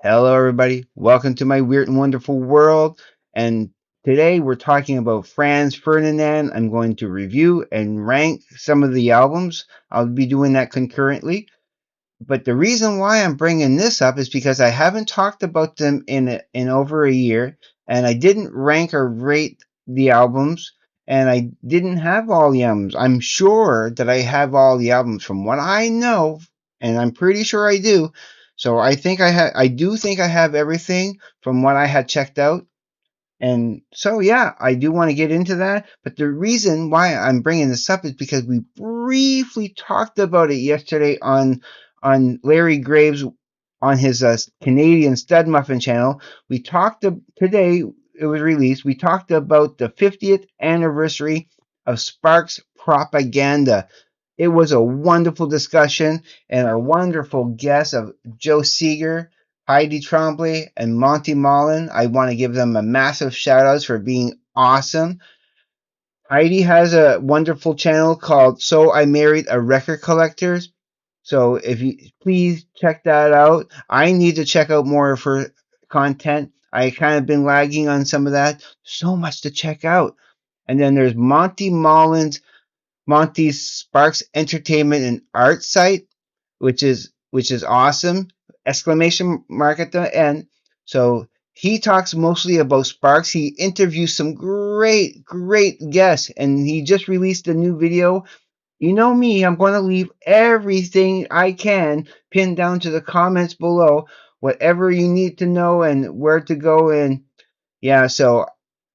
Hello, everybody. Welcome to my weird and wonderful world. And today we're talking about Franz Ferdinand. I'm going to review and rank some of the albums. I'll be doing that concurrently. But the reason why I'm bringing this up is because I haven't talked about them in over a year, and I didn't rank or rate the albums, and I didn't have all the albums. I'm sure that I have all the albums from what I know, and I'm pretty sure I do. So I do think I have everything from what I had checked out. And so, yeah, I do want to get into that. But the reason why I'm bringing this up is because we briefly talked about it yesterday on Larry Graves on his Canadian Stud Muffin channel. We talked today. It was released. We talked about the 50th anniversary of Sparks Propaganda. It was a wonderful discussion, and our wonderful guests of Joe Seeger, Heidi Trombley, and Monty Mullen. I want to give them a massive shout out for being awesome. Heidi has a wonderful channel called So I Married a Record Collector. So if you please check that out. I need to check out more of her content. I kind of been lagging on some of that. So much to check out. And then there's Monty's Sparks Entertainment and Art site, which is awesome. Exclamation mark at the end. So he talks mostly about Sparks. He interviews some great guests, and he just released a new video. You know me, I'm going to leave everything I can pinned down to the comments below, whatever you need to know and where to go. And yeah, so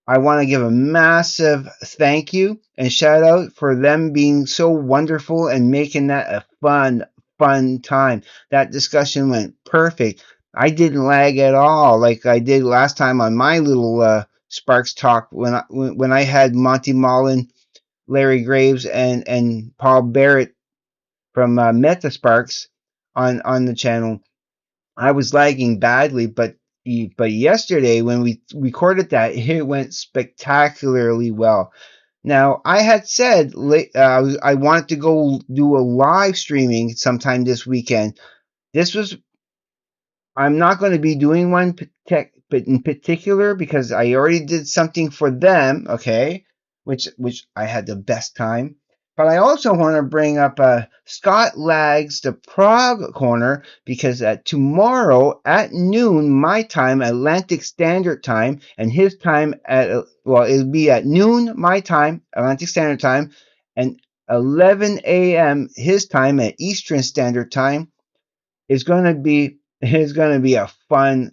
I want to give a massive thank you and shout out for them being so wonderful and making that a fun time. That discussion went perfect. I didn't lag at all like I did last time on my little Sparks talk when I had Monty Mullen, Larry Graves, and Paul Barrett from Meta Sparks on the channel. I was lagging badly, but yesterday when we recorded that, it went spectacularly well. Now I had said I wanted to go do a live streaming sometime this weekend. This was I'm not going to be doing one but in particular because I already did something for them, okay, which I had the best time. But I also want to bring up Scott Lags the Prague Corner because tomorrow at noon my time, Atlantic Standard Time, and his time it'll be at noon my time, Atlantic Standard Time, and 11 a.m. his time at Eastern Standard Time is going to be a fun.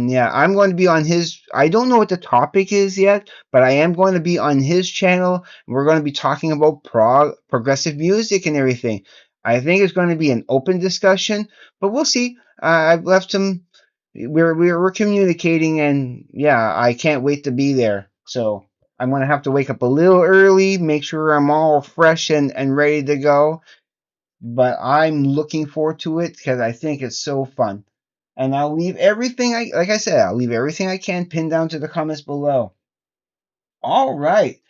Yeah, I'm going to be on his. I don't know what the topic is yet, but I am going to be on his channel. We're going to be talking about progressive music and everything. I think it's going to be an open discussion, but we'll see. I've left him. We're communicating, and yeah, I can't wait to be there. So I'm going to have to wake up a little early, make sure I'm all fresh and ready to go, but I'm looking forward to it because I think it's so fun. And I'll leave everything like I said, I'll leave everything I can pinned down to the comments below. All right.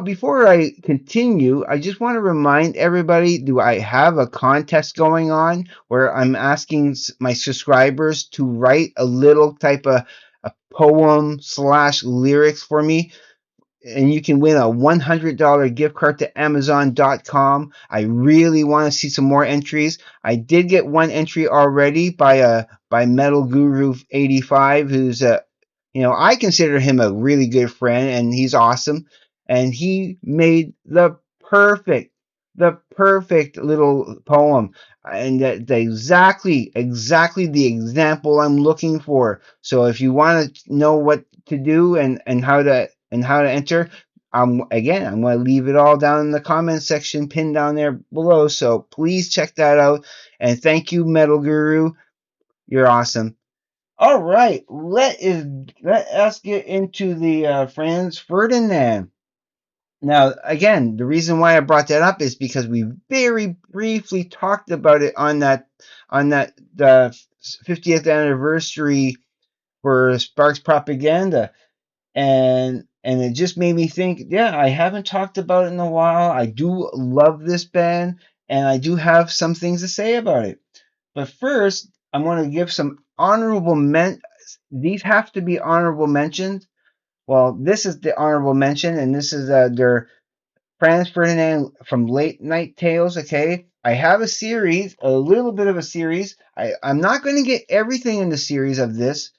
Before I continue, I just want to remind everybody, do I have a contest going on where I'm asking my subscribers to write a little type of a poem slash lyrics for me, and you can win a $100 gift card to Amazon.com. I really want to see some more entries. I did get one entry already by Metal Guru 85, who's I consider him a really good friend, and he's awesome. And he made the perfect little poem, and that exactly the example I'm looking for. So if you want to know what to do and how to enter, I'm going to leave it all down in the comment section pinned down there below. So please check that out. And thank you, Metal Guru. You're awesome. All right, let us get into the Franz Ferdinand. Now, again, the reason why I brought that up is because we very briefly talked about it on that the 50th anniversary for Sparks Propaganda, and it just made me think. Yeah, I haven't talked about it in a while. I do love this band, and I do have some things to say about it. But first, I'm going to give some honorable these have to be honorable mentions. Well, this is the honorable mention, and this is their Franz Ferdinand from Late Night Tales. Okay, I have a series, a little bit of a series. I'm not going to get everything in the series of this,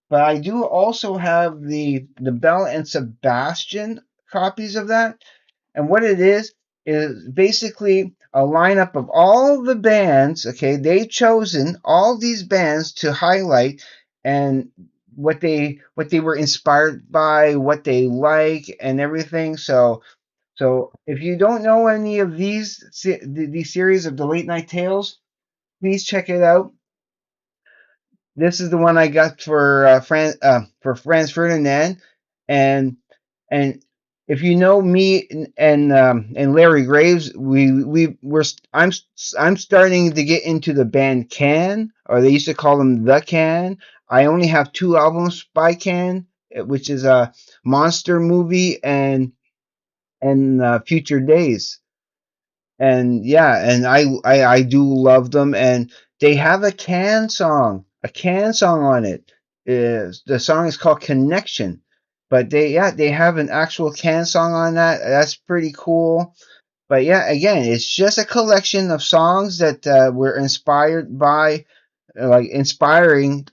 but I do also have the Belle and Sebastian copies of that. And what it is basically a lineup of all the bands. Okay, they've chosen all these bands to highlight and what they were inspired by, what they like, and everything. So if you don't know any of these series of the Late Night Tales, please check it out. This is the one I got for Franz Ferdinand, and and if you know me and Larry Graves, I'm starting to get into the band Can, or they used to call them the Can. I only have two albums by Can, which is a Monster Movie and Future Days. And yeah, and I do love them, and they have a can song on it. Is the song is called Connection, but they have an actual can song on that. That's pretty cool. But yeah, again, it's just a collection of songs that were inspired by, like inspiring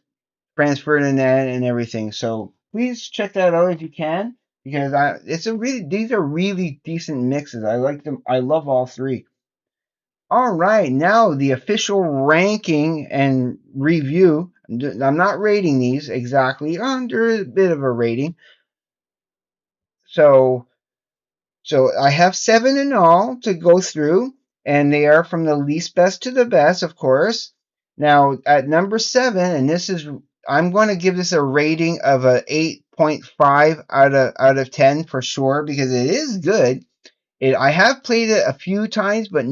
Franz Ferdinand and everything. So please check that out if you can, because these are really decent mixes. I like them. I love all three. All right, now the official ranking and review. I'm not rating these exactly. Under a bit of a rating. So, so I have seven in all to go through, and they are from the least best to the best, of course. Now at number seven, and I'm going to give this a rating of a 8.5 out of 10 for sure, because it is good. I have played it a few times, but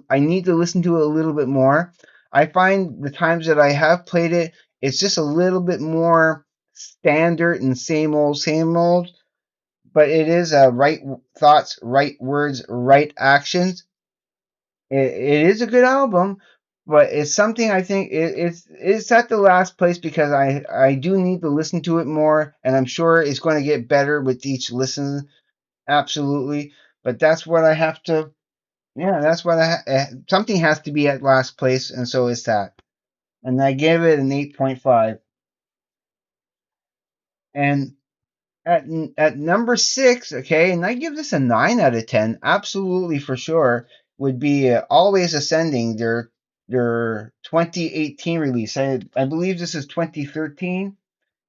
I need to listen to it a little bit more. I find the times that I have played it, it's just a little bit more standard and same old. But it is right thoughts, right words, right actions. It is a good album, but it's something I think it's at the last place because I do need to listen to it more, and I'm sure it's going to get better with each listen. Absolutely, but that's what I have to. Yeah, that's what something has to be at last place, and so is that. And I gave it an 8.5. And at number six, okay, and I give this a 9 out of 10, absolutely for sure, would be Always Ascending, their 2018 release. I believe this is 2013.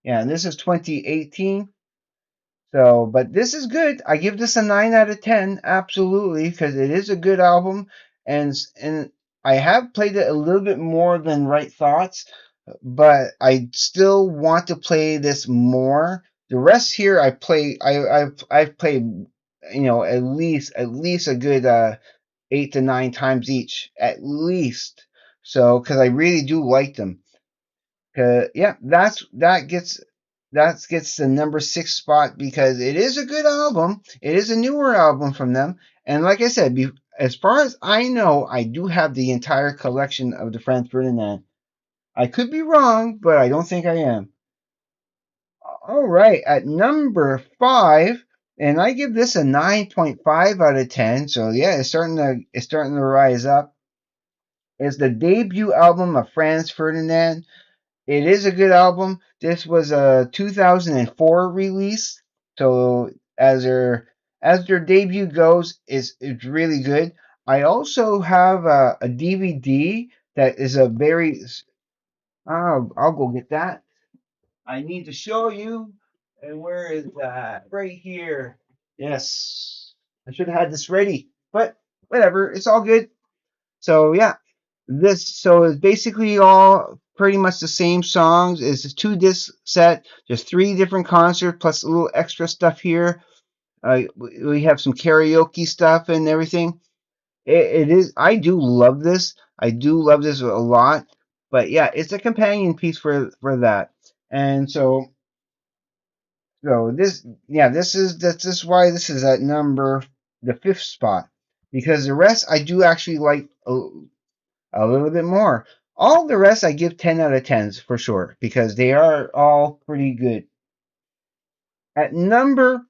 Yeah, and this is 2018. So, but this is good. I give this a 9 out of 10, absolutely, because it is a good album, and I have played it a little bit more than Right Thoughts, but I still want to play this more. The rest here, I've played, at least a good 8 to 9 times each, at least. So, because I really do like them. Yeah, that gets the number six spot because it is a good album. It is a newer album from them, and like I said, as far as I know, I do have the entire collection of the Franz Ferdinand. I could be wrong, but I don't think I am. All right, at number five, and I give this a 9.5 out of 10. So yeah, it's starting to rise up. It's the debut album of Franz Ferdinand. It is a good album. This was a 2004 release, so as their debut goes, it's really good. I also have a DVD that is a very. I'll go get that. I need to show you. And where is that? Right here. Yes, I should have had this ready, but whatever. It's all good. So yeah, it's basically all pretty much the same songs. It's a 2 disc set, just three different concerts plus a little extra stuff here. We have some karaoke stuff and everything. It is. I do love this. I do love this a lot. But yeah, it's a companion piece for that. And so this is why this is at the fifth spot, because the rest I do actually like a little bit more. All the rest I give 10 out of 10s for sure because they are all pretty good. At number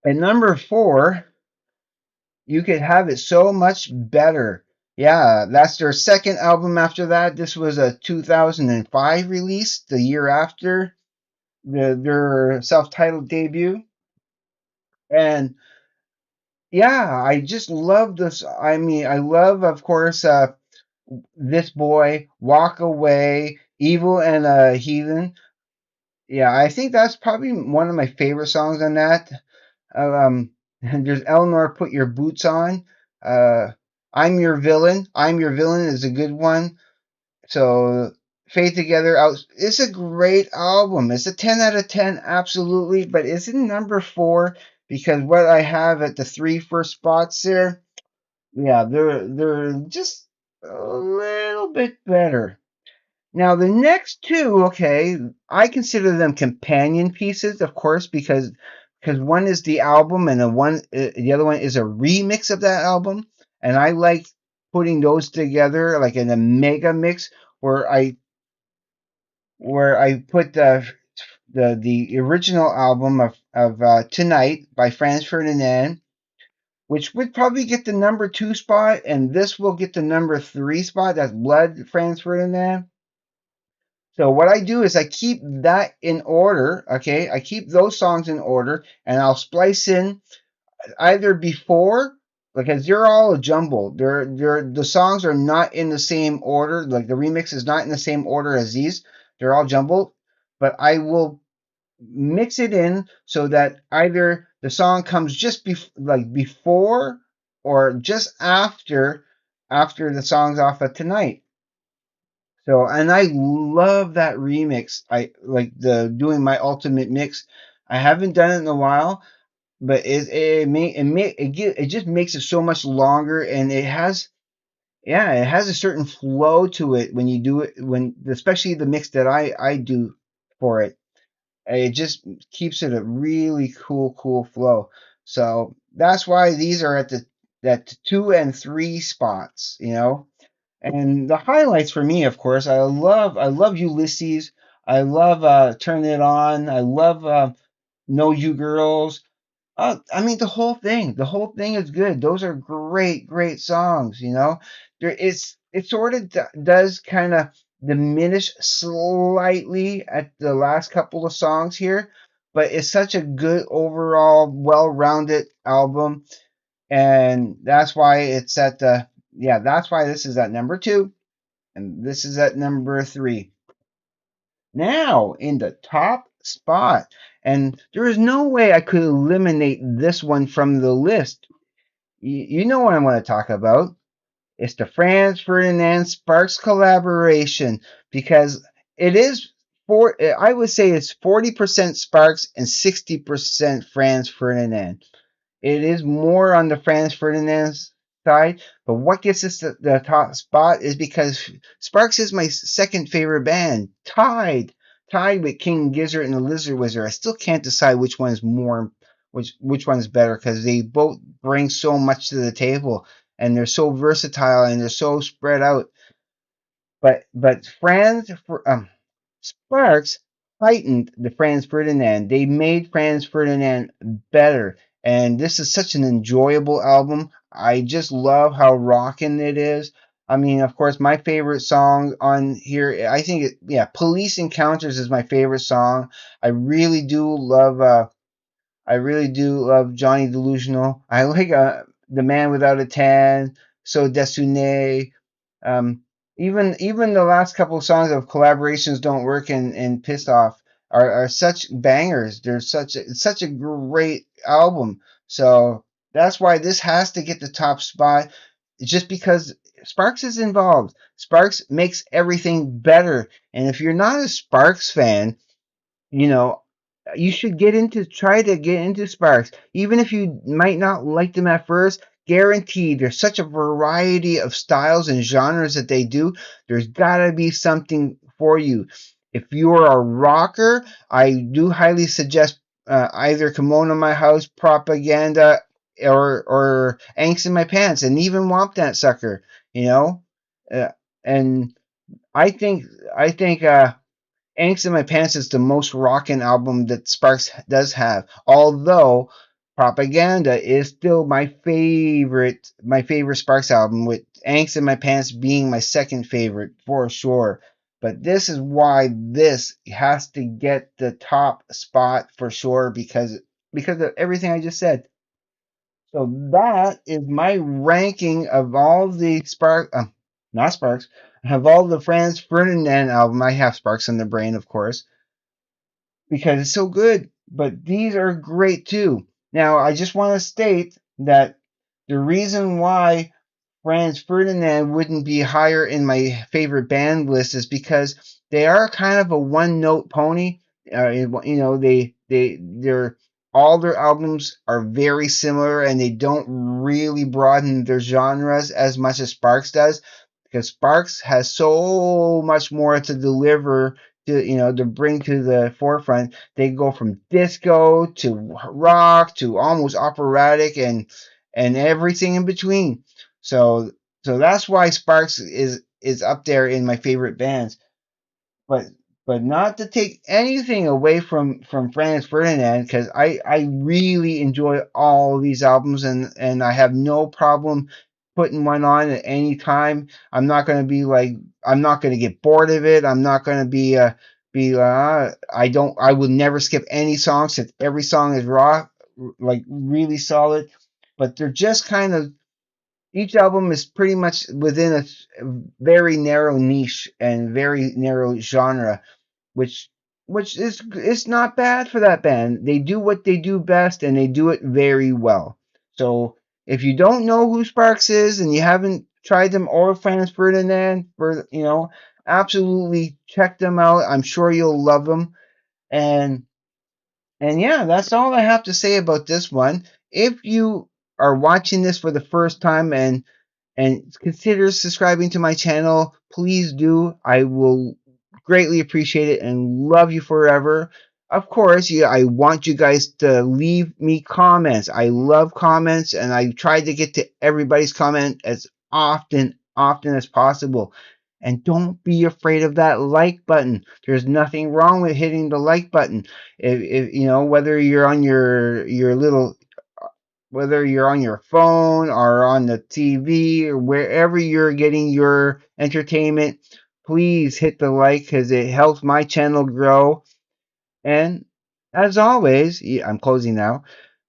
4, You Could Have It So Much Better. Yeah, that's their second album after that. This was a 2005 release, the year after their self-titled debut. And yeah, I just love this. I mean, I love, of course, This Boy, Walk Away, Evil and Heathen. Yeah, I think that's probably one of my favorite songs on that. And there's Eleanor, Put Your Boots On. Uh, I'm Your Villain. I'm Your Villain is a good one. So Fade Together out. It's a great album. It's a 10 out of 10, absolutely. But it's in number 4 because what I have at the three first spots there, yeah, they're just a little bit better. Now the next two, okay, I consider them companion pieces, of course, because one is the album and the other one is a remix of that album, and I like putting those together like in a mega mix where I put the original album of Tonight by Franz Ferdinand, which would probably get the number 2 spot, and this will get the number 3 spot. That's Blood, Franz Ferdinand. So what I do is I keep that in order, okay? I keep those songs in order, and I'll splice in either before, because they're all a jumble. The songs are not in the same order. Like the remix is not in the same order as these. They're all jumbled, but I will mix it in so that either the song comes just before or just after the songs off of Tonight. So, and I love that remix. I like the doing my ultimate mix. I haven't done it in a while, but it just makes it so much longer, and it has a certain flow to it when you do it, when especially the mix that I do for it. It just keeps it a really cool flow. So that's why these are at 2 and 3 spots, you know. And the highlights for me, of course, I love Ulysses. I love Turn It On. I love Know You Girls. I mean the whole thing is good. Those are great songs. You know, it sort of does kind of diminish slightly at the last couple of songs here, but it's such a good overall, well-rounded album, and that's why it's at the yeah. That's why this is at number 2, and this is at number 3. Now in the top spot, and there is no way I could eliminate this one from the list. You know what I want to talk about. It's the Franz Ferdinand Sparks collaboration because it is I would say it's 40% Sparks and 60% Franz Ferdinand. It is more on the Franz Ferdinand side, but what gets us the top spot is because Sparks is my second favorite band, tied with King Gizzard and the Lizard Wizard. I still can't decide which one is more, which one is better because they both bring so much to the table and they're so versatile and they're so spread out. But Sparks heightened the Franz Ferdinand. They made Franz Ferdinand better. And this is such an enjoyable album. I just love how rockin' it is. I mean, of course, my favorite song on here, Police Encounters is my favorite song. I really do love Johnny Delusional. I like The Man Without a Tan, So Desune. Um, even the last couple of songs of Collaborations Don't Work and Pissed Off are such bangers. It's such a great album. So that's why this has to get the top spot, just because Sparks is involved. Sparks makes everything better. And if you're not a Sparks fan, you know, you should try to get into Sparks. Even if you might not like them at first, guaranteed there's such a variety of styles and genres that they do. There's gotta be something for you. If you're a rocker, I do highly suggest either Kimono My House, Propaganda, or Angst in My Pants, and even Womp That Sucker, you know? Uh, and I think I think Angst in My Pants is the most rockin' album that Sparks does have. Although Propaganda is still my favorite Sparks album, with Angst in My Pants being my second favorite for sure. But this is why this has to get the top spot for sure, because of everything I just said. So that is my ranking of all the not Sparks, of all the Franz Ferdinand album. I have Sparks in the Brain, of course, because it's so good. But these are great too. Now, I just want to state that the reason why Franz Ferdinand wouldn't be higher in my favorite band list is because they are kind of a one note pony. They're all their albums are very similar, and they don't really broaden their genres as much as Sparks does, because Sparks has so much more to deliver, to bring to the forefront. They go from disco to rock to almost operatic, and everything in between. So so that's why Sparks is up there in my favorite bands. But but not to take anything away from Franz Ferdinand, because I really enjoy all of these albums, and I have no problem putting one on at any time. I'm not gonna get bored of it. I'm not gonna I will never skip any song, since every song is like really solid. But they're just kind of, each album is pretty much within a very narrow niche and very narrow genre, which is it's not bad for that band. They do what they do best, and they do it very well. So if you don't know who Sparks is, and you haven't tried them or Franz Ferdinand, absolutely check them out. I'm sure you'll love them. And yeah, that's all I have to say about this one. If you are watching this for the first time and consider subscribing to my channel, please do. I will greatly appreciate it and love you forever. Of course, yeah, I want you guys to leave me comments. I love comments, and I try to get to everybody's comment as often as possible. And don't be afraid of that like button. There's nothing wrong with hitting the like button. If whether you're on your little, whether you're on your phone or on the TV or wherever you're getting your entertainment, please hit the like, because it helps my channel grow. And as always, I'm closing now.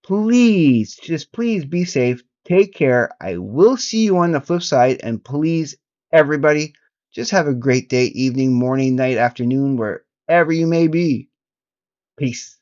Please, just please be safe. Take care. I will see you on the flip side. And please, everybody, just have a great day, evening, morning, night, afternoon, wherever you may be. Peace.